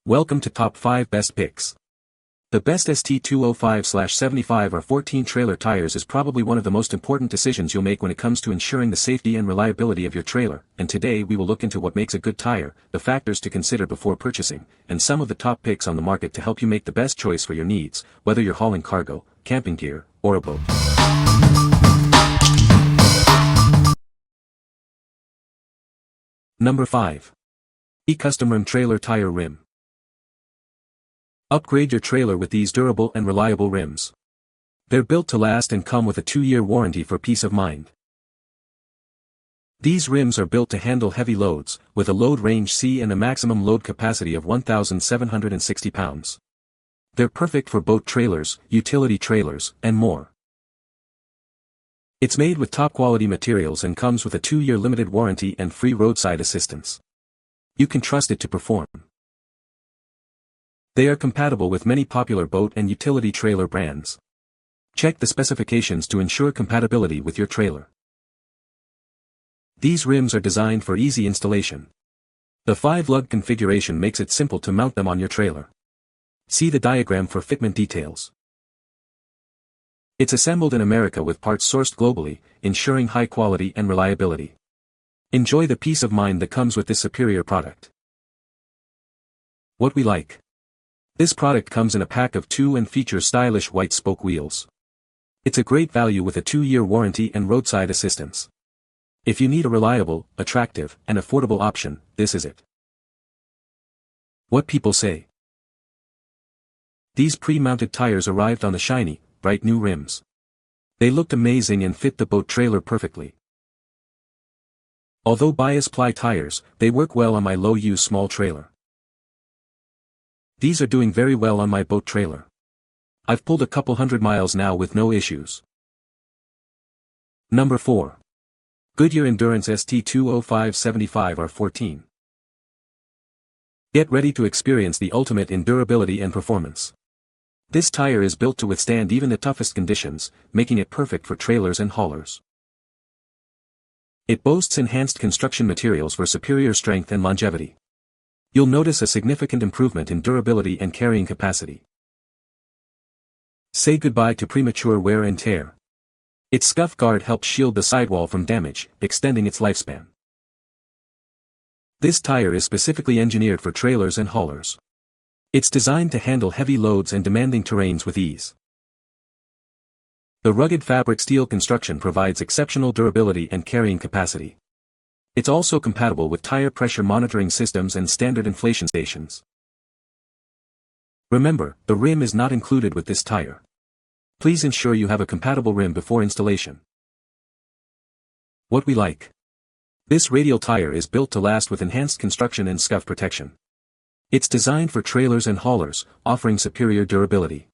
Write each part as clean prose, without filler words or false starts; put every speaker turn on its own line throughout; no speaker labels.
Welcome to Top 5 Best Picks. The best ST205/75 or 14 trailer tires is probably one of the most important decisions you'll make when it comes to ensuring the safety and reliability of your trailer, and today we will look into what makes a good tire, the factors to consider before purchasing, and some of the top picks on the market to help you make the best choice for your needs, whether you're hauling cargo, camping gear, or a boat. Number 5. eCustomrim Trailer Tire Rim. Upgrade your trailer with these durable and reliable rims. They're built to last and come with a 2-year warranty for peace of mind. These rims are built to handle heavy loads, with a load range C and a maximum load capacity of 1,760 pounds. They're perfect for boat trailers, utility trailers, and more. It's made with top-quality materials and comes with a 2-year limited warranty and free roadside assistance. You can trust it to perform. They are compatible with many popular boat and utility trailer brands. Check the specifications to ensure compatibility with your trailer. These rims are designed for easy installation. The 5-lug configuration makes it simple to mount them on your trailer. See the diagram for fitment details. It's assembled in America with parts sourced globally, ensuring high quality and reliability. Enjoy the peace of mind that comes with this superior product. What we like. This product comes in a pack of 2 and features stylish white spoke wheels. It's a great value with a 2-year warranty and roadside assistance. If you need a reliable, attractive, and affordable option, this is it. What people say. These pre-mounted tires arrived on the shiny, bright new rims. They looked amazing and fit the boat trailer perfectly. Although bias-ply tires, they work well on my low-use small trailer. These are doing very well on my boat trailer. I've pulled a couple hundred miles now with no issues. Number 4. Goodyear Endurance ST205/75 R14. Get ready to experience the ultimate in durability and performance. This tire is built to withstand even the toughest conditions, making it perfect for trailers and haulers. It boasts enhanced construction materials for superior strength and longevity. You'll notice a significant improvement in durability and carrying capacity. Say goodbye to premature wear and tear. Its scuff guard helps shield the sidewall from damage, extending its lifespan. This tire is specifically engineered for trailers and haulers. It's designed to handle heavy loads and demanding terrains with ease. The rugged fabric steel construction provides exceptional durability and carrying capacity. It's also compatible with tire pressure monitoring systems and standard inflation stations. Remember, the rim is not included with this tire. Please ensure you have a compatible rim before installation. What we like. This radial tire is built to last with enhanced construction and scuff protection. It's designed for trailers and haulers, offering superior durability.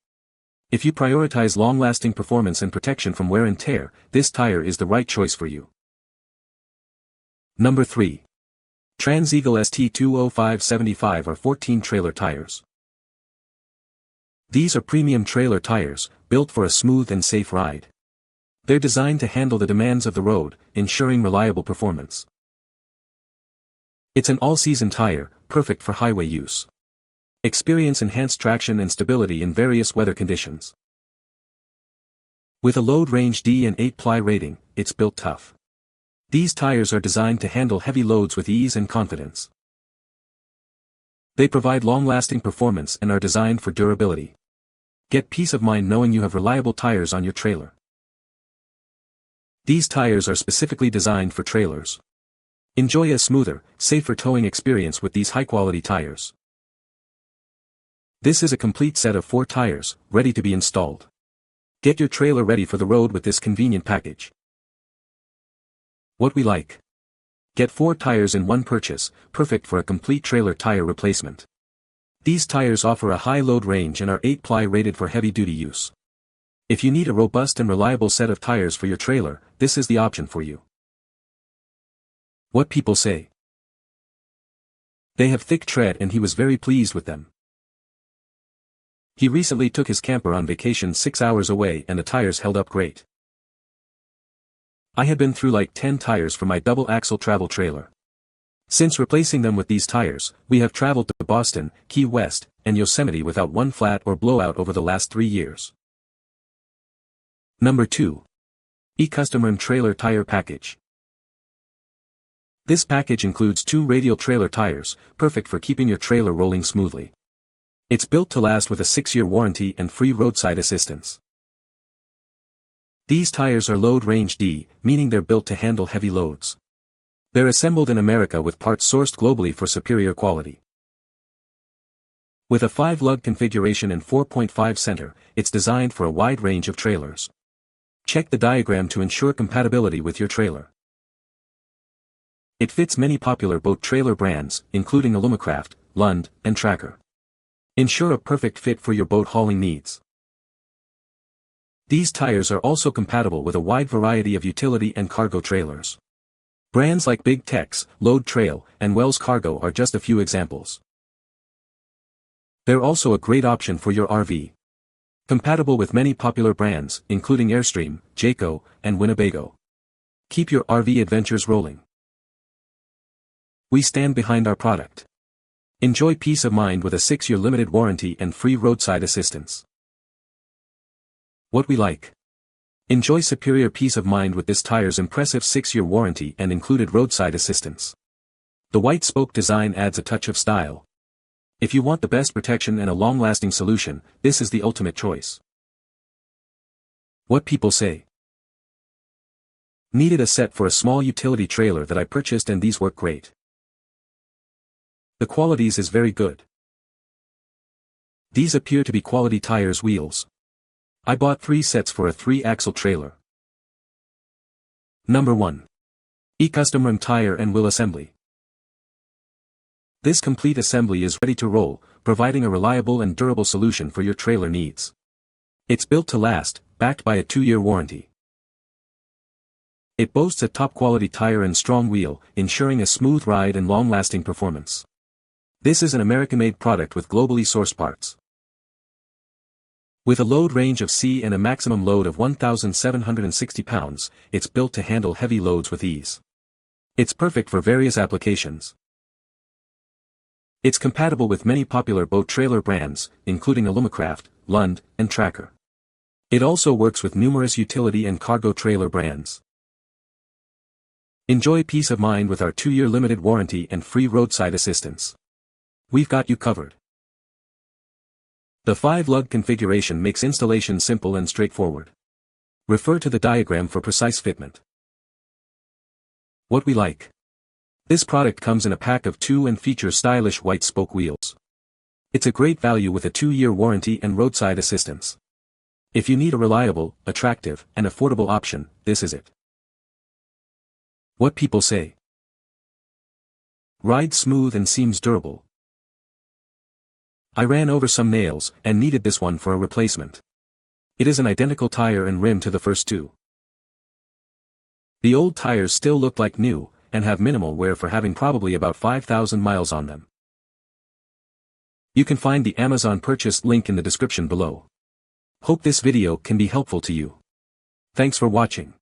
If you prioritize long-lasting performance and protection from wear and tear, this tire is the right choice for you. Number 3. Transeagle ST205/75 R14 trailer tires. These are premium trailer tires, built for a smooth and safe ride. They're designed to handle the demands of the road, ensuring reliable performance. It's an all-season tire, perfect for highway use. Experience enhanced traction and stability in various weather conditions. With a load range D and 8-ply rating, it's built tough. These tires are designed to handle heavy loads with ease and confidence. They provide long-lasting performance and are designed for durability. Get peace of mind knowing you have reliable tires on your trailer. These tires are specifically designed for trailers. Enjoy a smoother, safer towing experience with these high-quality tires. This is a complete set of 4 tires, ready to be installed. Get your trailer ready for the road with this convenient package. What we like. Get 4 tires in one purchase, perfect for a complete trailer tire replacement. These tires offer a high load range and are 8-ply rated for heavy-duty use. If you need a robust and reliable set of tires for your trailer, this is the option for you. What people say. They have thick tread and he was very pleased with them. He recently took his camper on vacation 6 hours away and the tires held up great. I had been through like 10 tires for my double-axle travel trailer. Since replacing them with these tires, we have traveled to Boston, Key West, and Yosemite without one flat or blowout over the last 3 years. Number 2. eCustomrim Trailer Tire Package. This package includes 2 radial trailer tires, perfect for keeping your trailer rolling smoothly. It's built to last with a 6-year warranty and free roadside assistance. These tires are load range D, meaning they're built to handle heavy loads. They're assembled in America with parts sourced globally for superior quality. With a 5-lug configuration and 4.5 center, it's designed for a wide range of trailers. Check the diagram to ensure compatibility with your trailer. It fits many popular boat trailer brands, including Alumacraft, Lund, and Tracker. Ensure a perfect fit for your boat hauling needs. These tires are also compatible with a wide variety of utility and cargo trailers. Brands like Big Tex, Load Trail, and Wells Cargo are just a few examples. They're also a great option for your RV. Compatible with many popular brands, including Airstream, Jayco, and Winnebago. Keep your RV adventures rolling. We stand behind our product. Enjoy peace of mind with a 6-year limited warranty and free roadside assistance. What we like. Enjoy superior peace of mind with this tire's impressive 6-year warranty and included roadside assistance. The white spoke design adds a touch of style. If you want the best protection and a long-lasting solution, this is the ultimate choice. What people say. Needed a set for a small utility trailer that I purchased and these work great. The qualities is very good. These appear to be quality tires wheels. I bought 3 sets for a 3-axle trailer. Number 1. eCustomrim Tire and Wheel Assembly. This complete assembly is ready to roll, providing a reliable and durable solution for your trailer needs. It's built to last, backed by a 2-year warranty. It boasts a top-quality tire and strong wheel, ensuring a smooth ride and long-lasting performance. This is an American-made product with globally sourced parts. With a load range of C and a maximum load of 1,760 pounds, it's built to handle heavy loads with ease. It's perfect for various applications. It's compatible with many popular boat trailer brands, including Alumacraft, Lund, and Tracker. It also works with numerous utility and cargo trailer brands. Enjoy peace of mind with our 2-year limited warranty and free roadside assistance. We've got you covered. The 5-lug configuration makes installation simple and straightforward. Refer to the diagram for precise fitment. What we like. This product comes in a pack of 2 and features stylish white spoke wheels. It's a great value with a 2-year warranty and roadside assistance. If you need a reliable, attractive, and affordable option, this is it. What people say. Rides smooth and seems durable. I ran over some nails and needed this one for a replacement. It is an identical tire and rim to the first 2. The old tires still look like new, and have minimal wear for having probably about 5,000 miles on them. You can find the Amazon purchase link in the description below. Hope this video can be helpful to you. Thanks for watching.